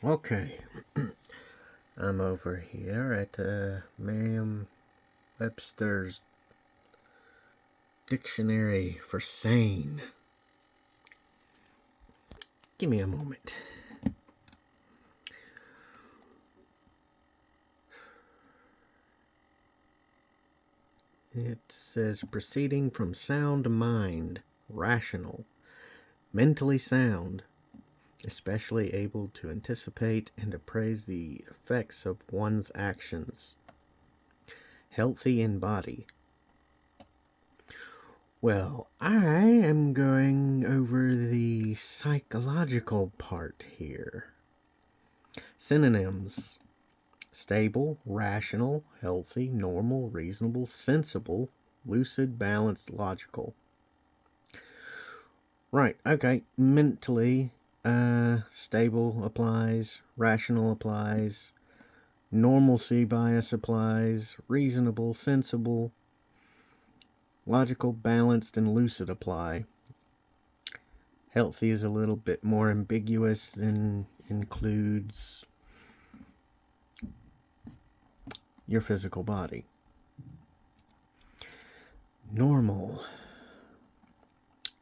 Okay, I'm over here at Merriam-Webster's Dictionary for Sane. Give me a moment. It says proceeding from sound mind, rational, mentally sound, especially able to anticipate and appraise the effects of one's actions, healthy in body. Well, I am going over the psychological part here. Synonyms: stable, rational, healthy, normal, reasonable, sensible, lucid, balanced, logical. Right, okay. Mentally, stable applies, rational applies, normalcy bias applies, reasonable, sensible, logical, balanced, and lucid apply. Healthy is a little bit more ambiguous and includes your physical body. Normal: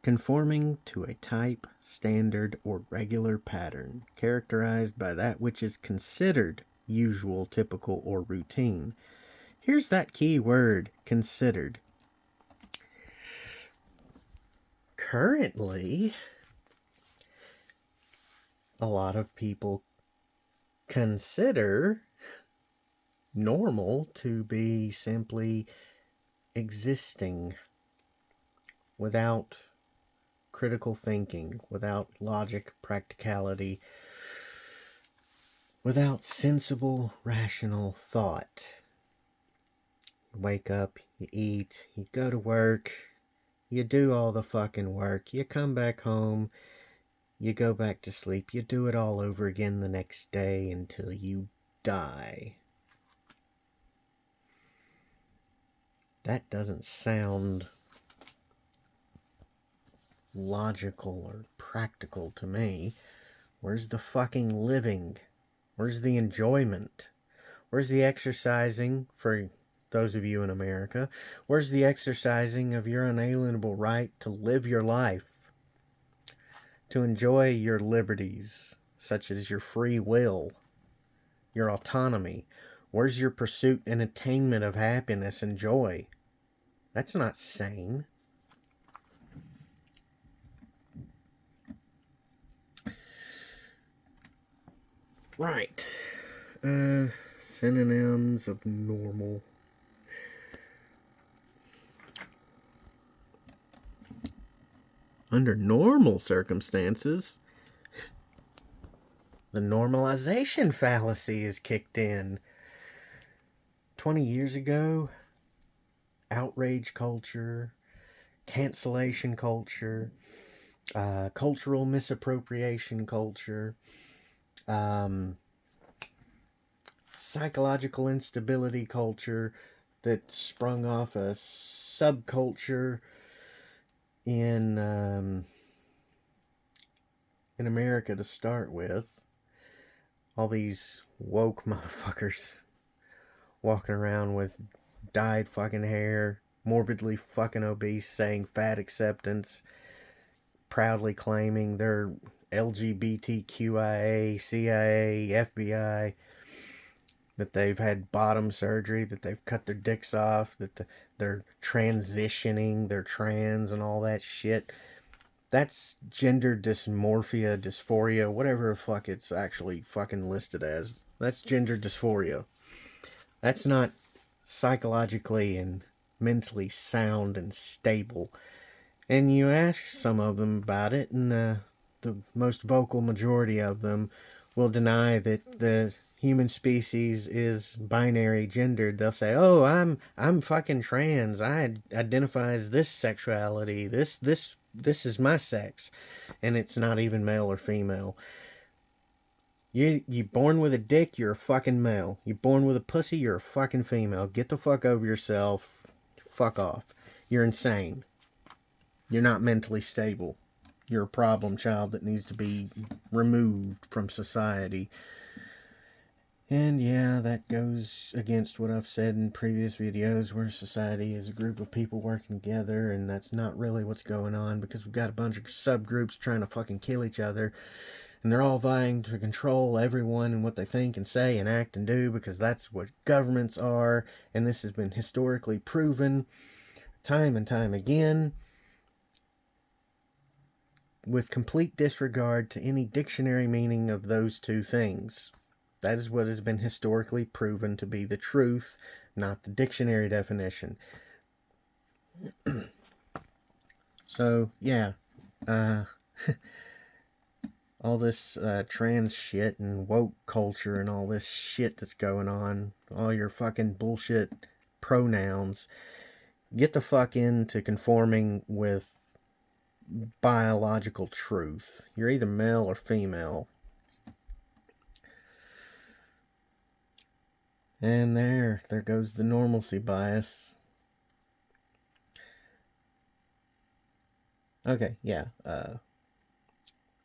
conforming to a type, standard, or regular pattern, characterized by that which is considered usual, typical, or routine. Here's that key word, considered. Currently, a lot of people consider normal to be simply existing without critical thinking, without logic, practicality, without sensible, rational thought. You wake up, you eat, you go to work, you do all the fucking work, you come back home, you go back to sleep, you do it all over again the next day until you die. That doesn't sound logical or practical to me. Where's the fucking living? Where's the enjoyment? Where's the exercising, for those of you in America? Where's the exercising of your unalienable right to live your life? To enjoy your liberties, such as your free will, your autonomy? Where's your pursuit and attainment of happiness and joy? That's not sane. Right. Synonyms of normal. Under normal circumstances, the normalization fallacy is kicked in. 20 years ago, outrage culture, cancellation culture, cultural misappropriation culture, psychological instability culture that sprung off a subculture in America to start with. All these woke motherfuckers walking around with dyed fucking hair, morbidly fucking obese, saying fat acceptance, proudly claiming they're LGBTQIA, CIA, FBI, that they've had bottom surgery, that they've cut their dicks off, that they're transitioning, they're trans and all that shit. That's gender dysmorphia, dysphoria, whatever the fuck it's actually fucking listed as. That's gender dysphoria. That's not psychologically and mentally sound and stable. And you ask some of them about it, and the most vocal majority of them will deny that the human species is binary gendered. They'll say, "Oh, I'm fucking trans. I identify as this sexuality. This is my sex," and it's not even male or female. You born with a dick, you're a fucking male. You're born with a pussy, you're a fucking female. Get the fuck over yourself. Fuck off. You're insane. You're not mentally stable. You're a problem child that needs to be removed from society. And yeah, that goes against what I've said in previous videos, where society is a group of people working together, and that's not really what's going on, because we've got a bunch of subgroups trying to fucking kill each other, and they're all vying to control everyone and what they think and say and act and do, because that's what governments are, and this has been historically proven time and time again, with complete disregard to any dictionary meaning of those two things. That is what has been historically proven to be the truth, not the dictionary definition. So, yeah. All this trans shit and woke culture and all this shit that's going on, all your fucking bullshit pronouns, get the fuck into conforming with biological truth. You're either male or female. And there goes the normalcy bias. Okay, yeah.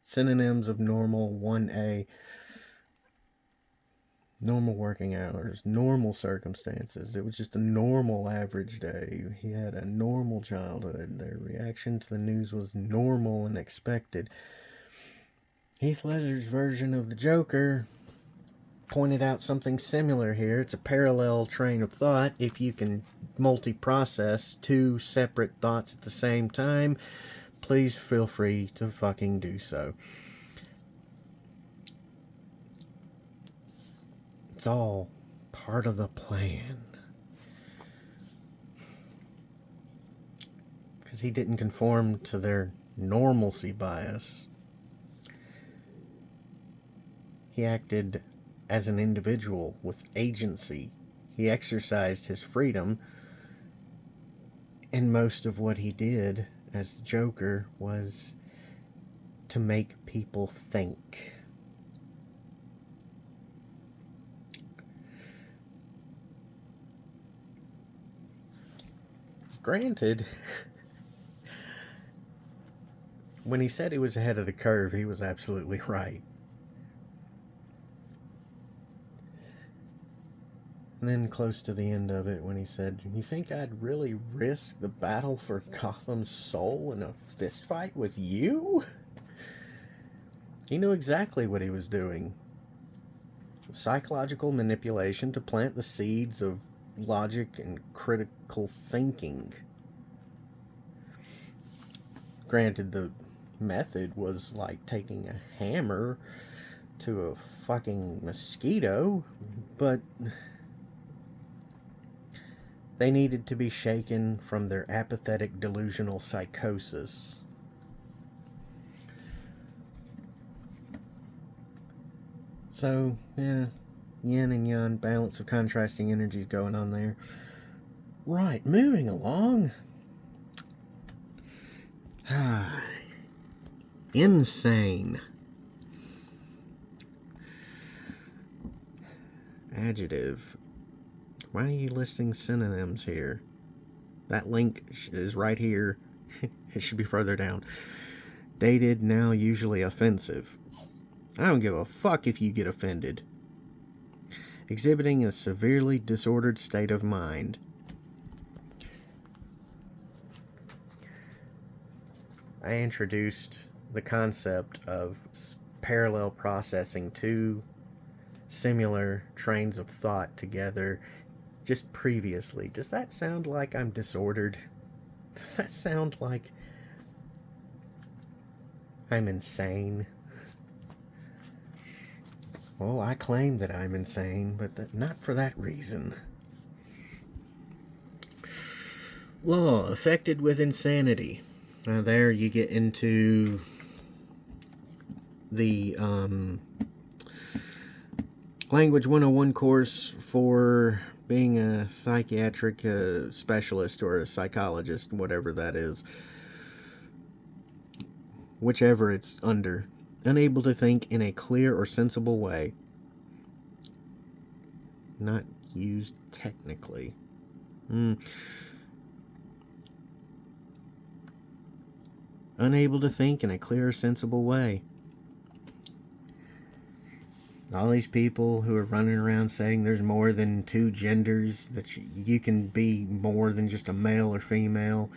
Synonyms of normal: 1A, normal working hours, normal circumstances. It was just a normal average day. He had a normal childhood. Their reaction to the news was normal and expected. Heath Ledger's version of the Joker pointed out something similar here. It's a parallel train of thought. If you can multi-process two separate thoughts at the same time, please feel free to fucking do so. It's all part of the plan. Because he didn't conform to their normalcy bias. He acted as an individual with agency. He exercised his freedom, and most of what he did as the Joker was to make people think. Granted, when he said he was ahead of the curve, he was absolutely right. And then close to the end of it, when he said, "You think I'd really risk the battle for Gotham's soul in a fistfight with you?" He knew exactly what he was doing. Psychological manipulation to plant the seeds of logic and critical thinking. Granted, the method was like taking a hammer to a fucking mosquito, but they needed to be shaken from their apathetic delusional psychosis. So, yeah, yin and yang, balance of contrasting energies going on there. Right, moving along. Insane. Adjective. Why are you listing synonyms here? That link is right here. It should be further down. Dated, now usually offensive. I don't give a fuck if you get offended. Exhibiting a severely disordered state of mind. I introduced the concept of parallel processing two similar trains of thought together just previously. Does that sound like I'm disordered? Does that sound like I'm insane? Well, I claim that I'm insane, but not for that reason. Law, affected with insanity. Now there you get into the Language 101 course for being a psychiatric specialist or a psychologist, whatever that is. Whichever it's under. Unable to think in a clear or sensible way. Not used technically. unable to think in a clear, sensible way. All these people who are running around saying there's more than two genders, that you can be more than just a male or female,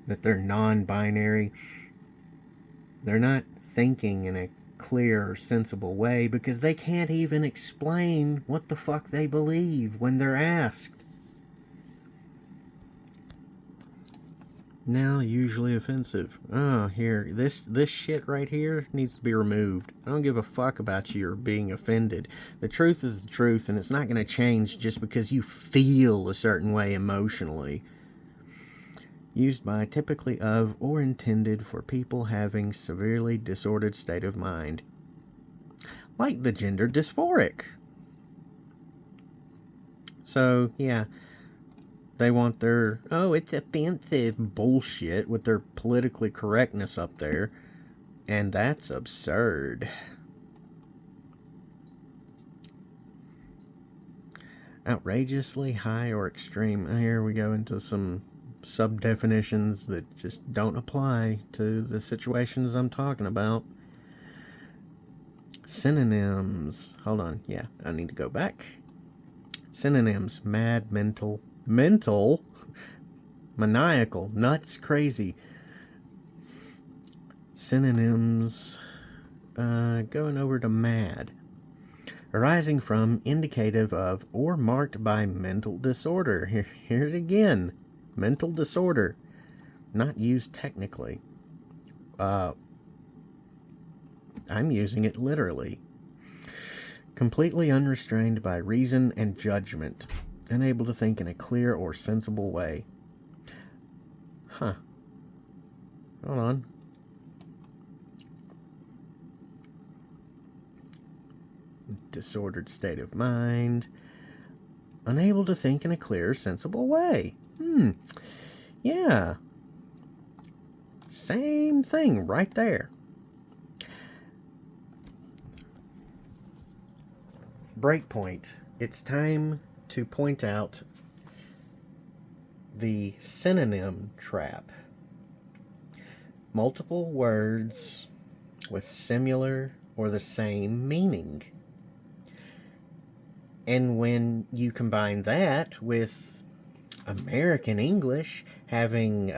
that they're non-binary, they're not thinking in a clear or sensible way because they can't even explain what the fuck they believe when they're asked. Now usually offensive. Oh, here, this shit right here needs to be removed. I don't give a fuck about you being offended. The truth is the truth, and it's not going to change just because you feel a certain way emotionally. Used by typically of or intended for people having severely disordered state of mind. Like the gender dysphoric. So, yeah. They want their, oh, it's offensive bullshit with their politically correctness up there. And that's absurd. Outrageously high or extreme. Here we go into some sub-definitions that just don't apply to the situations I'm talking about. Synonyms. Hold on. Yeah, I need to go back. Synonyms. Mad, mental, maniacal, nuts, crazy. Synonyms, going over to mad. Arising from, indicative of, or marked by mental disorder. Here it again. Mental disorder. Not used technically. I'm using it literally. Completely unrestrained by reason and judgment. Unable to think in a clear or sensible way. Huh. Hold on. Disordered state of mind. Unable to think in a clear, sensible way. Yeah. Same thing right there. Breakpoint. It's time to point out the synonym trap. Multiple words with similar or the same meaning. And when you combine that with American English having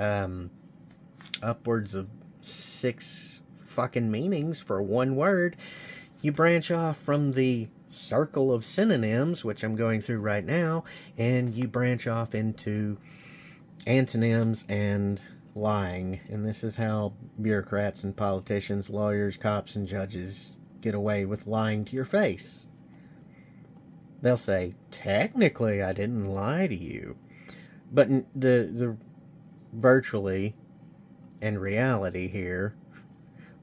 upwards of 6 fucking meanings for one word, you branch off from the circle of synonyms, which I'm going through right now, and you branch off into antonyms and lying. And this is how bureaucrats and politicians, lawyers, cops, and judges get away with lying to your face. They'll say, technically, I didn't lie to you. But the virtually and reality here,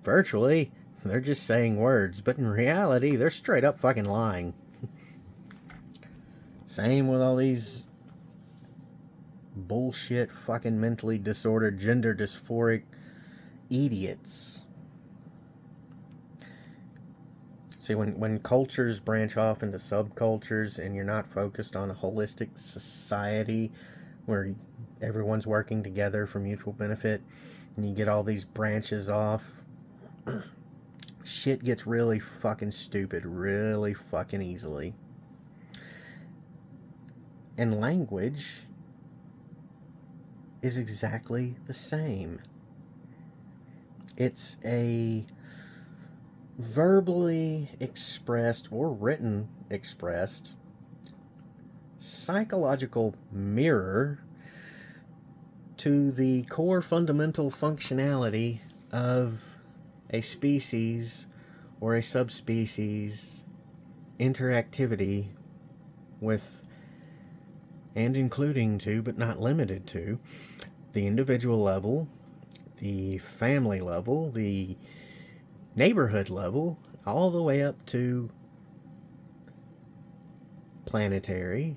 virtually, they're just saying words. But in reality, they're straight up fucking lying. Same with all these bullshit fucking mentally disordered, gender dysphoric idiots. See, when cultures branch off into subcultures and you're not focused on a holistic society where everyone's working together for mutual benefit, and you get all these branches off, shit gets really fucking stupid really fucking easily. And language is exactly the same. It's a verbally expressed or written expressed psychological mirror to the core fundamental functionality of a species or a subspecies interactivity with, and including to, but not limited to, the individual level, the family level, the neighborhood level, all the way up to planetary,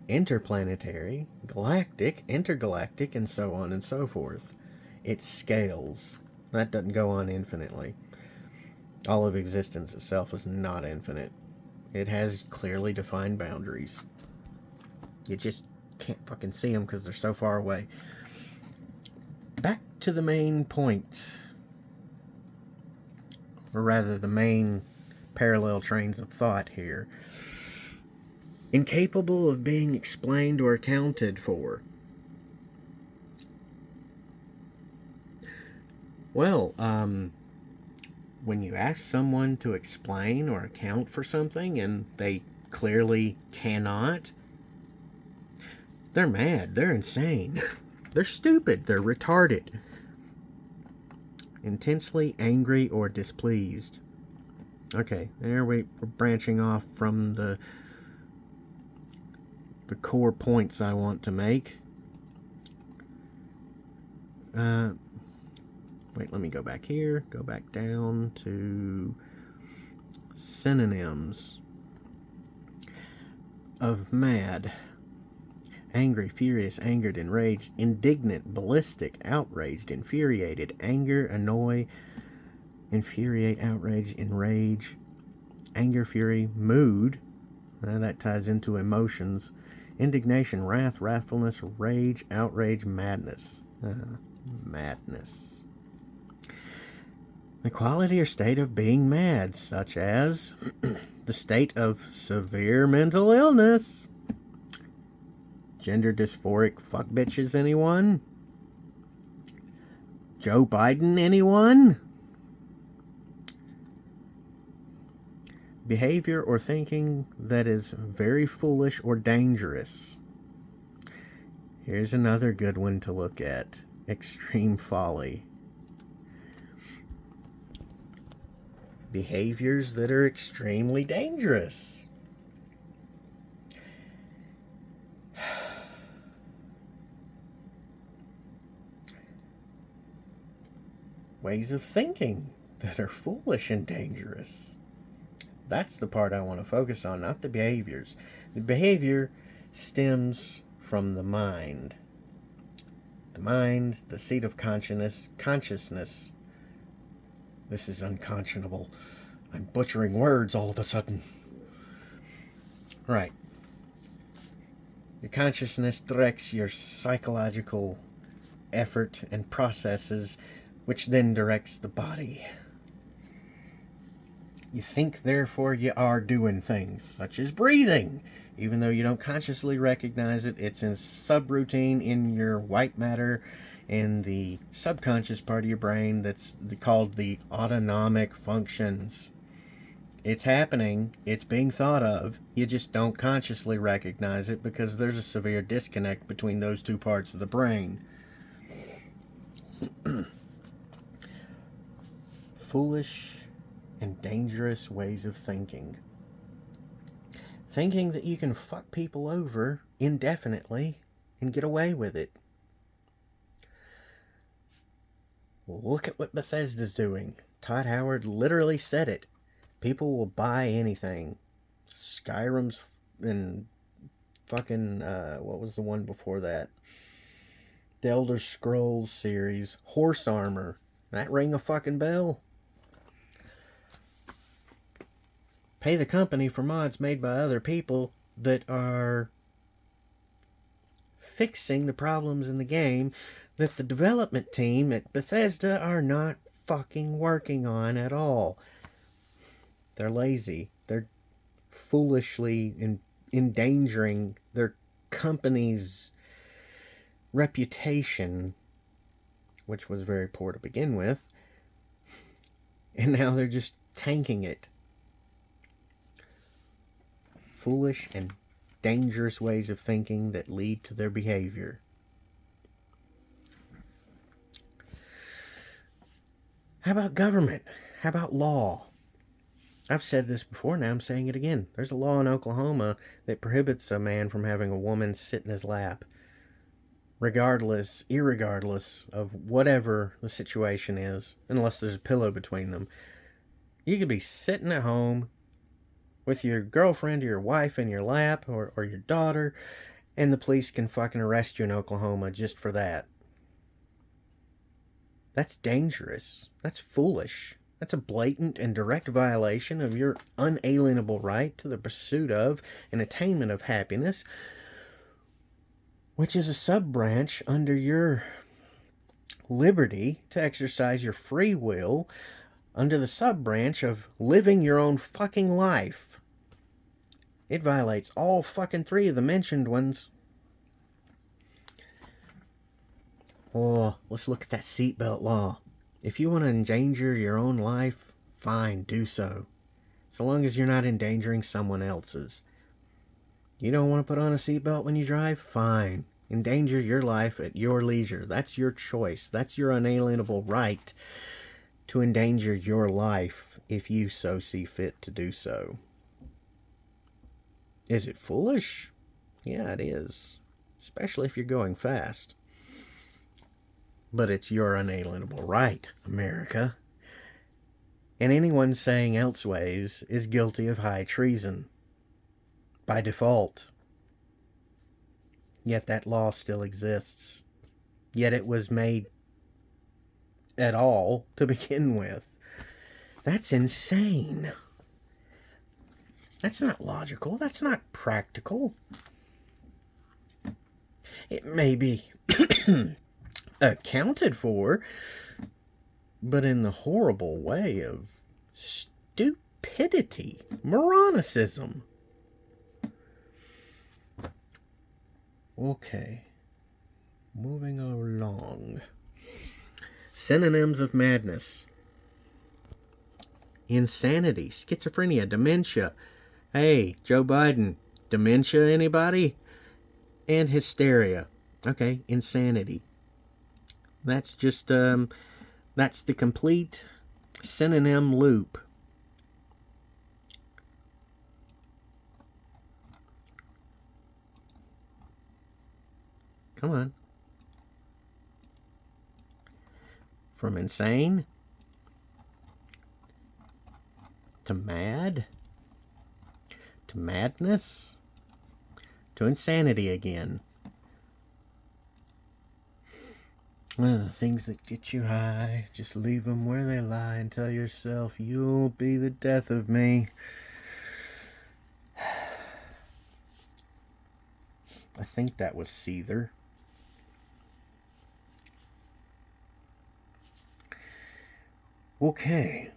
interplanetary, galactic, intergalactic, and so on and so forth. It scales. That doesn't go on infinitely. All of existence itself is not infinite. It has clearly defined boundaries. You just can't fucking see them because they're so far away. Back to the main point, or rather the main parallel trains of thought here. Incapable of being explained or accounted for. Well, when you ask someone to explain or account for something and they clearly cannot, they're mad, they're insane, they're stupid, they're retarded, intensely angry or displeased. Okay, there we're branching off from the core points I want to make. Wait, let me go back here, go back down to synonyms of mad. Angry, furious, angered, enraged, indignant, ballistic, outraged, infuriated, anger, annoy, infuriate, outrage, enrage, anger, fury, mood. That ties into emotions. Indignation, wrath, wrathfulness, rage, outrage, madness. Madness. The quality or state of being mad, such as the state of severe mental illness. Gender dysphoric fuck bitches, anyone? Joe Biden, anyone? Behavior or thinking that is very foolish or dangerous. Here's another good one to look at. Extreme folly. Behaviors that are extremely dangerous. Ways of thinking that are foolish and dangerous. That's the part I want to focus on, not the behaviors. The behavior stems from the mind. The mind, the seat of consciousness. This is unconscionable. I'm butchering words all of a sudden. Right. Your consciousness directs your psychological effort and processes, which then directs the body. You think, therefore you are doing things, such as breathing. Even though you don't consciously recognize it, it's in subroutine in your white matter in the subconscious part of your brain that's called the autonomic functions. It's happening, it's being thought of, you just don't consciously recognize it because there's a severe disconnect between those two parts of the brain. Foolish and dangerous ways of thinking. Thinking that you can fuck people over indefinitely and get away with it. Well, look at what Bethesda's doing. Todd Howard literally said it. People will buy anything. Skyrim's and fucking, what was the one before that? The Elder Scrolls series. Horse armor. That ring a fucking bell? Pay the company for mods made by other people that are fixing the problems in the game that the development team at Bethesda are not fucking working on at all. They're lazy. They're foolishly endangering their company's reputation, which was very poor to begin with. And now they're just tanking it. Foolish and dangerous ways of thinking that lead to their behavior. How about government? How about law? I've said this before, now I'm saying it again. There's a law in Oklahoma that prohibits a man from having a woman sit in his lap. Irregardless of whatever the situation is, unless there's a pillow between them. You could be sitting at home with your girlfriend or your wife in your lap, or your daughter, and the police can fucking arrest you in Oklahoma just for that. That's dangerous. That's foolish. That's a blatant and direct violation of your unalienable right to the pursuit of and attainment of happiness, which is a sub-branch under your liberty to exercise your free will under the sub-branch of living your own fucking life. It violates all fucking three of the mentioned ones. Oh, let's look at that seatbelt law. If you want to endanger your own life, fine, do so. So long as you're not endangering someone else's. You don't want to put on a seatbelt when you drive? Fine. Endanger your life at your leisure. That's your choice. That's your unalienable right to endanger your life if you so see fit to do so. Is it foolish? Yeah, it is. Especially if you're going fast. But it's your unalienable right, America. And anyone saying elseways is guilty of high treason. By default. Yet that law still exists. Yet it was made at all to begin with. That's insane. That's not logical. That's not practical. It may be accounted for, but in the horrible way of stupidity, moronicism. Okay, moving along. Synonyms of madness: insanity, schizophrenia, dementia. Hey, Joe Biden, dementia, anybody? And hysteria. Okay, insanity. That's just, that's the complete synonym loop. Come on. From insane to mad to madness to insanity again. The things that get you high, just leave them where they lie and tell yourself you'll be the death of me. I think that was Seether. Okay.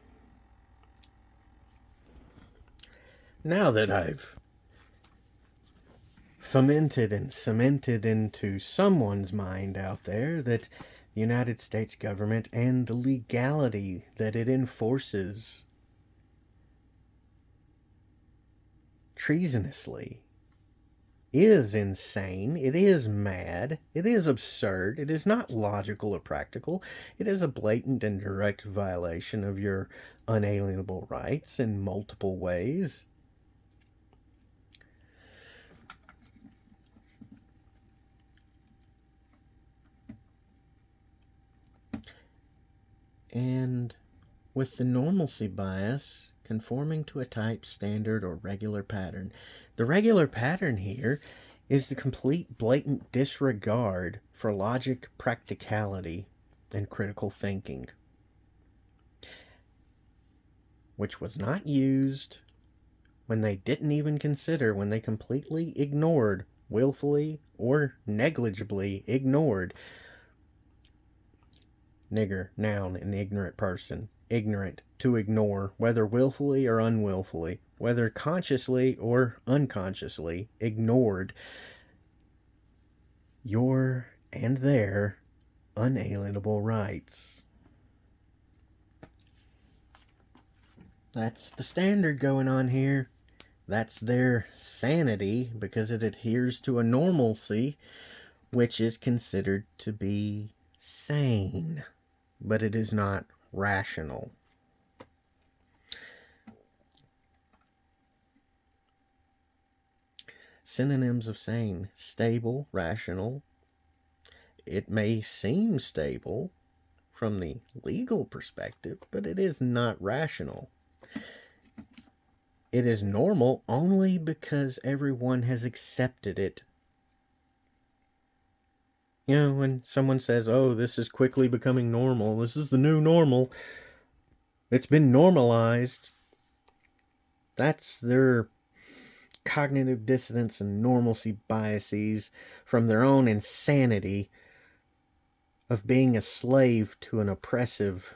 Now that I've fomented and cemented into someone's mind out there that the United States government and the legality that it enforces treasonously is insane, it is mad, it is absurd, it is not logical or practical, it is a blatant and direct violation of your unalienable rights in multiple ways. And with the normalcy bias conforming to a type, standard, or regular pattern. The regular pattern here is the complete blatant disregard for logic, practicality, and critical thinking, which was not used when they didn't even consider, when they completely ignored, willfully or negligibly ignored. Nigger, noun, an ignorant person. Ignorant, to ignore, whether willfully or unwillfully, whether consciously or unconsciously, ignored your and their unalienable rights. That's the standard going on here. That's their sanity, because it adheres to a normalcy which is considered to be sane, but it is not rational. Synonyms of sane: stable, rational. It may seem stable from the legal perspective, but it is not rational. It is normal only because everyone has accepted it. You know, when someone says, oh, this is quickly becoming normal, this is the new normal, it's been normalized, that's their cognitive dissonance and normalcy biases from their own insanity of being a slave to an oppressive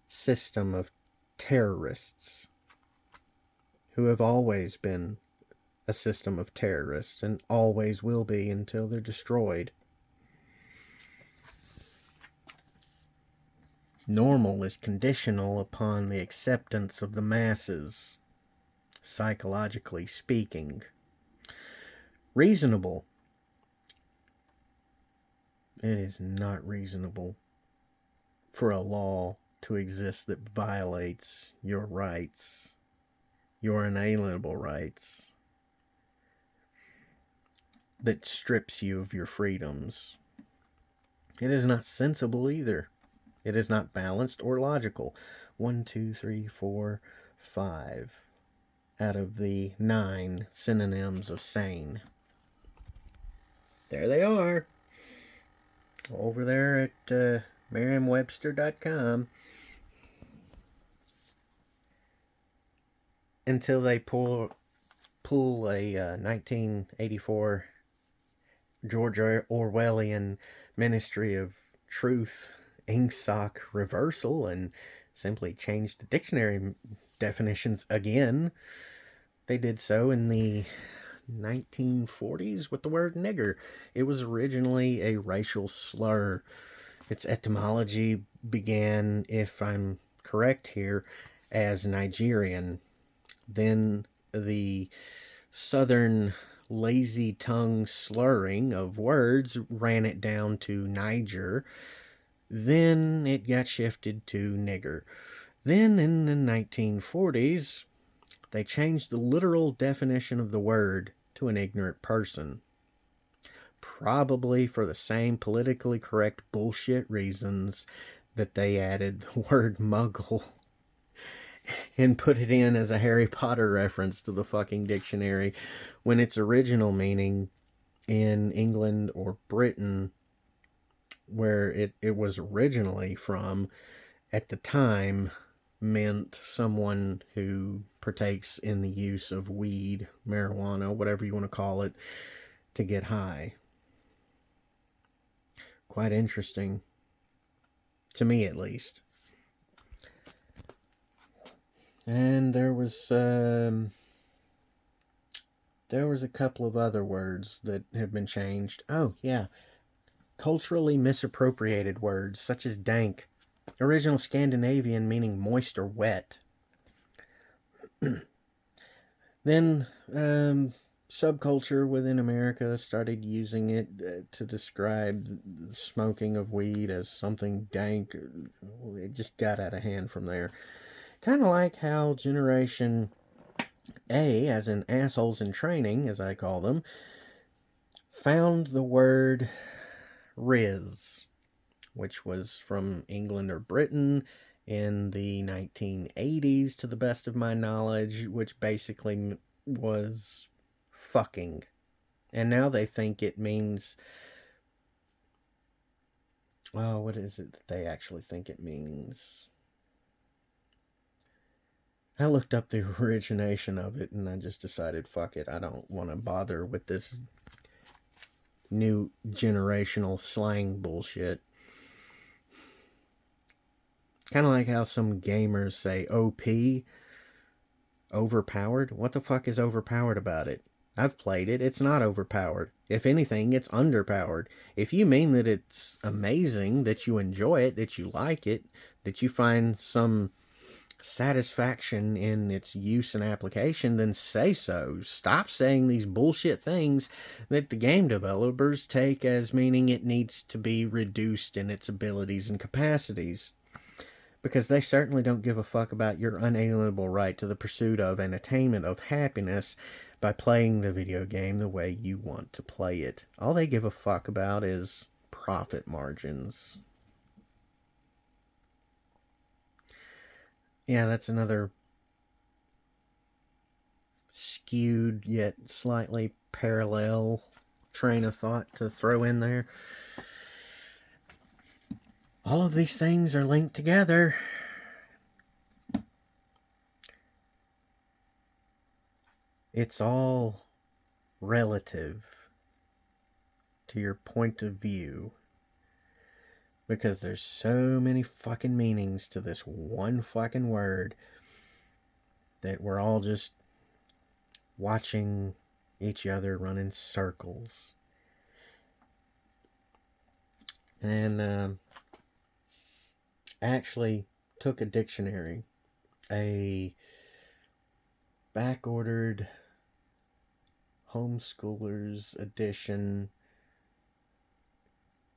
system of terrorists who have always been a system of terrorists and always will be until they're destroyed. Normal is conditional upon the acceptance of the masses, psychologically speaking. Reasonable. It is not reasonable for a law to exist that violates your rights, your inalienable rights, that strips you of your freedoms. It is not sensible either. It is not balanced or logical. 1, 2, 3, 4, 5 out of the 9 synonyms of sane. There they are. Over there at Merriam-Webster.com. Until they pull a 1984 George Orwellian Ministry of Truth inksock reversal and simply change the dictionary definitions again. They did so in the 1940s with the word nigger. It was originally a racial slur. Its etymology began, if I'm correct here, as Nigerian. Then the southern lazy tongue slurring of words ran it down to Niger. Then it got shifted to nigger. Then in the 1940s, they changed the literal definition of the word to an ignorant person. Probably for the same politically correct bullshit reasons that they added the word muggle and put it in as a Harry Potter reference to the fucking dictionary when its original meaning in England or Britain, where it was originally from, at the time meant someone who partakes in the use of weed, marijuana, whatever you want to call it, to get high. Quite interesting. To me, at least. And there was a couple of other words that have been changed. Oh, yeah. Culturally misappropriated words, such as dank. Original Scandinavian meaning moist or wet. Then, subculture within America started using it to describe the smoking of weed as something dank. It just got out of hand from there. Kind of like how Generation A, as in assholes in training, as I call them, found the word Riz, which was from England or Britain in the 1980s, to the best of my knowledge, which basically was fucking. And now they think it means... oh, what is it that they actually think it means? I looked up the origination of it and I just decided, fuck it, I don't want to bother with this new generational slang bullshit. Kind of like how some gamers say OP, overpowered. What the fuck is overpowered about it? I've played it. It's not overpowered. If anything, it's underpowered. If you mean that it's amazing, that you enjoy it, that you like it, that you find some satisfaction in its use and application, then say so. Stop saying these bullshit things that the game developers take as meaning it needs to be reduced in its abilities and capacities. Because they certainly don't give a fuck about your unalienable right to the pursuit of and attainment of happiness by playing the video game the way you want to play it. All they give a fuck about is profit margins. Yeah, that's another skewed yet slightly parallel train of thought to throw in there. All of these things are linked together. It's all relative to your point of view. because there's so many fucking meanings to this one fucking word that we're all just watching each other run in circles. And actually took a dictionary, a back-ordered homeschoolers edition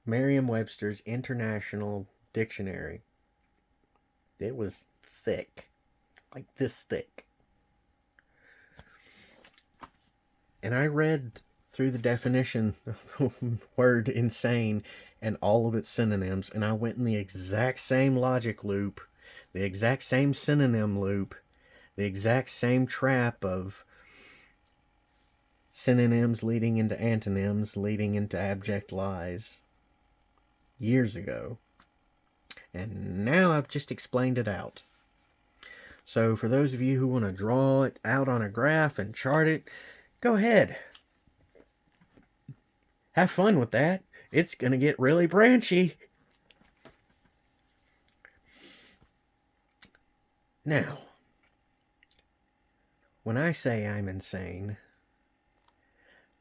Merriam-Webster's International Dictionary. It was thick, like this thick. And I read through the definition of the word insane and all of its synonyms, and I went in the exact same logic loop, the exact same synonym loop, the exact same trap of synonyms leading into antonyms, leading into abject lies, years ago. And now I've just explained it out. So for those of you who want to draw it out on a graph and chart it, go ahead. Have fun with that. It's going to get really branchy. Now, when I say I'm insane,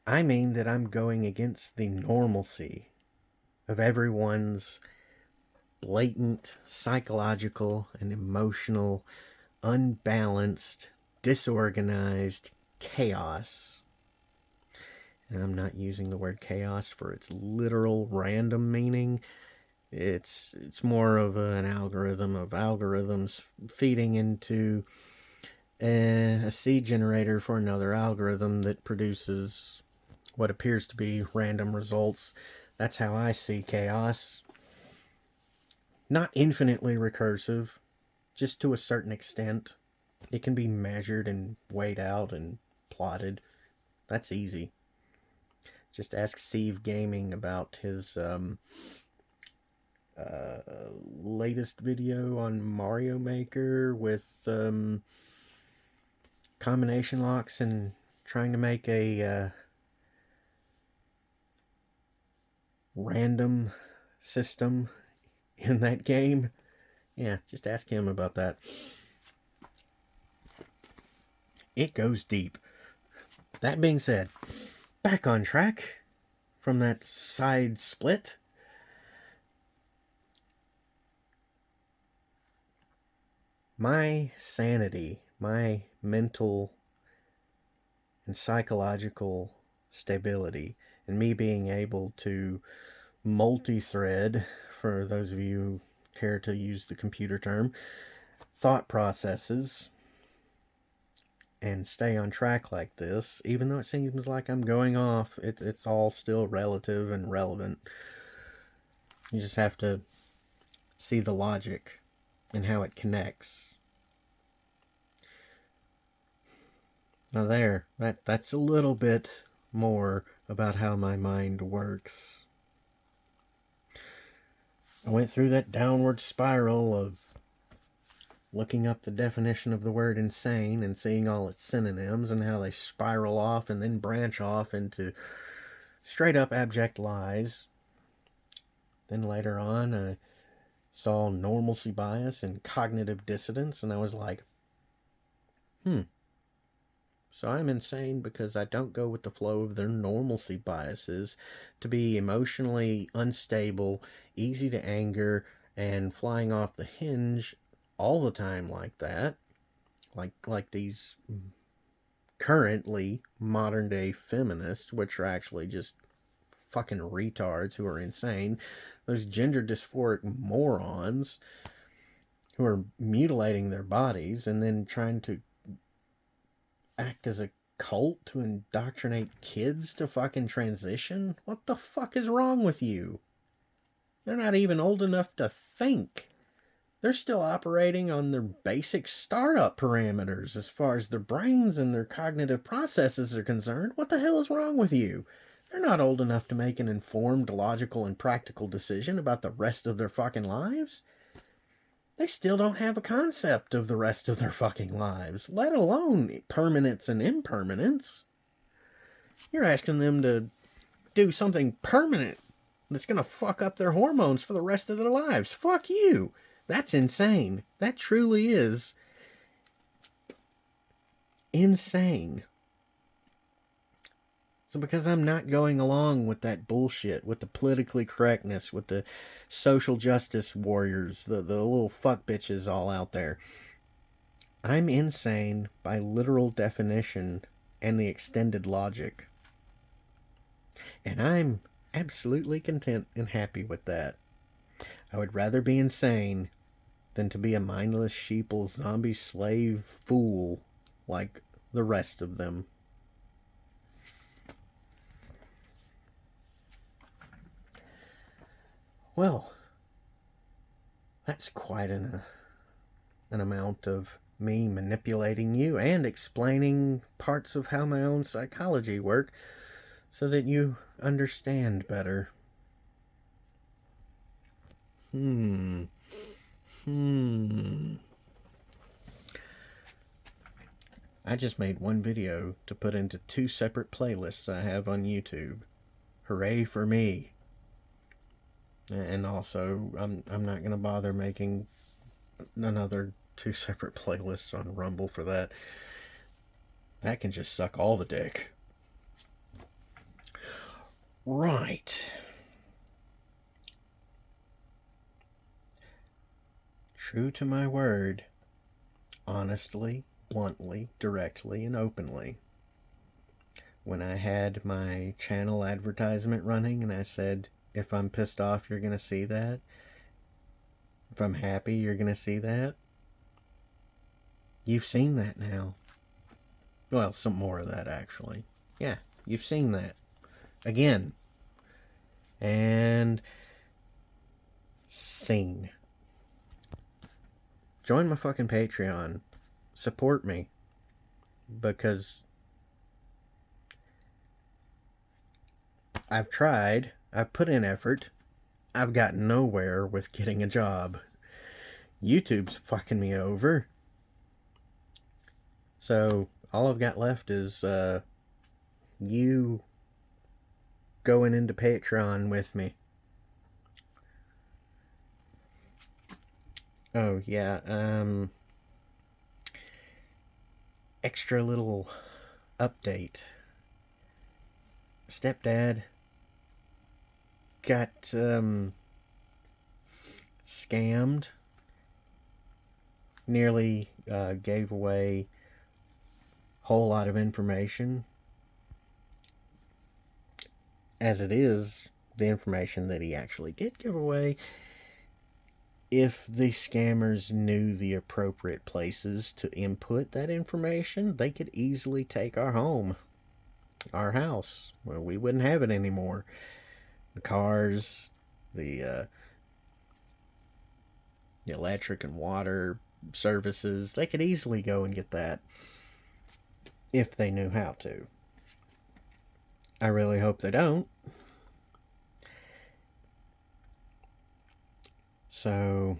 I mean that I'm going against the normalcy of everyone's blatant psychological and emotional, unbalanced, disorganized chaos. And I'm not using the word chaos for its literal random meaning. It's more of an algorithm of algorithms feeding into a seed generator for another algorithm that produces what appears to be random results. That's how I see chaos. Not infinitely recursive, just to a certain extent. It can be measured and weighed out and plotted. That's easy. Just ask Steve Gaming about his latest video on Mario Maker with combination locks and trying to make a random system in that game. Yeah, just ask him about that. It goes deep. That being said, back on track from that side split. My sanity, my mental and psychological stability, and me being able to multi-thread, for those of you who care to use the computer term, thought processes, and stay on track like this, even though it seems like I'm going off, it's all still relative and relevant. You just have to see the logic and how it connects. Now there, that's a little bit more about how my mind works. I went through that downward spiral of looking up the definition of the word insane and seeing all its synonyms and how they spiral off and then branch off into straight up abject lies. Then later on, I saw normalcy bias and cognitive dissonance, and I was like, so I'm insane because I don't go with the flow of their normalcy biases to be emotionally unstable, easy to anger, and flying off the hinge all the time like that. Like these currently modern day feminists, which are actually just fucking retards who are insane. Those gender dysphoric morons who are mutilating their bodies and then trying to act as a cult to indoctrinate kids to fucking transition? What the fuck is wrong with you? They're not even old enough to think. They're still operating on their basic startup parameters as far as their brains and their cognitive processes are concerned. What the hell is wrong with you? They're not old enough to make an informed, logical, and practical decision about the rest of their fucking lives. They still don't have a concept of the rest of their fucking lives, let alone permanence and impermanence. You're asking them to do something permanent that's going to fuck up their hormones for the rest of their lives. Fuck you. That's insane. That truly is insane. So because I'm not going along with that bullshit, with the politically correctness, with the social justice warriors, the little fuck bitches all out there, I'm insane by literal definition and the extended logic. And I'm absolutely content and happy with that. I would rather be insane than to be a mindless sheeple zombie slave fool like the rest of them. Well, that's quite an amount of me manipulating you and explaining parts of how my own psychology work so that you understand better. I just made one video to put into 2 separate playlists I have on YouTube. Hooray for me. And also, I'm not going to bother making another 2 separate playlists on Rumble for that. That can just suck all the dick. Right. True to my word, honestly, bluntly, directly, and openly. When I had my channel advertisement running and I said, if I'm pissed off, you're going to see that. If I'm happy, you're going to see that. You've seen that now. Well, some more of that, actually. Yeah, you've seen that. Again. And seen. Join my fucking Patreon. Support me. Because I've tried. I've put in effort. I've got nowhere with getting a job. YouTube's fucking me over. So all I've got left is you going into Patreon with me. Oh yeah, extra little update. Stepdad got scammed. Nearly gave away a whole lot of information. As it is, the information that he actually did give away, if the scammers knew the appropriate places to input that information, they could easily take our home, our house. Well, we wouldn't have it anymore. The cars, the electric and water services, they could easily go and get that if they knew how to. I really hope they don't. So,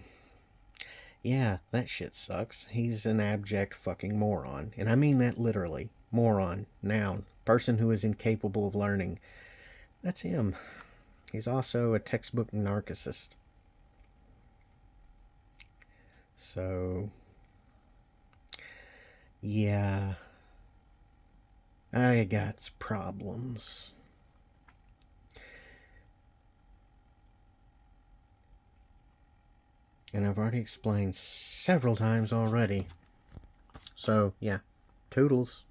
yeah, that shit sucks. He's an abject fucking moron. And I mean that literally. Moron. Noun. Person who is incapable of learning. That's him. He's also a textbook narcissist. So, yeah. I got problems. And I've already explained several times already. So, yeah. Toodles.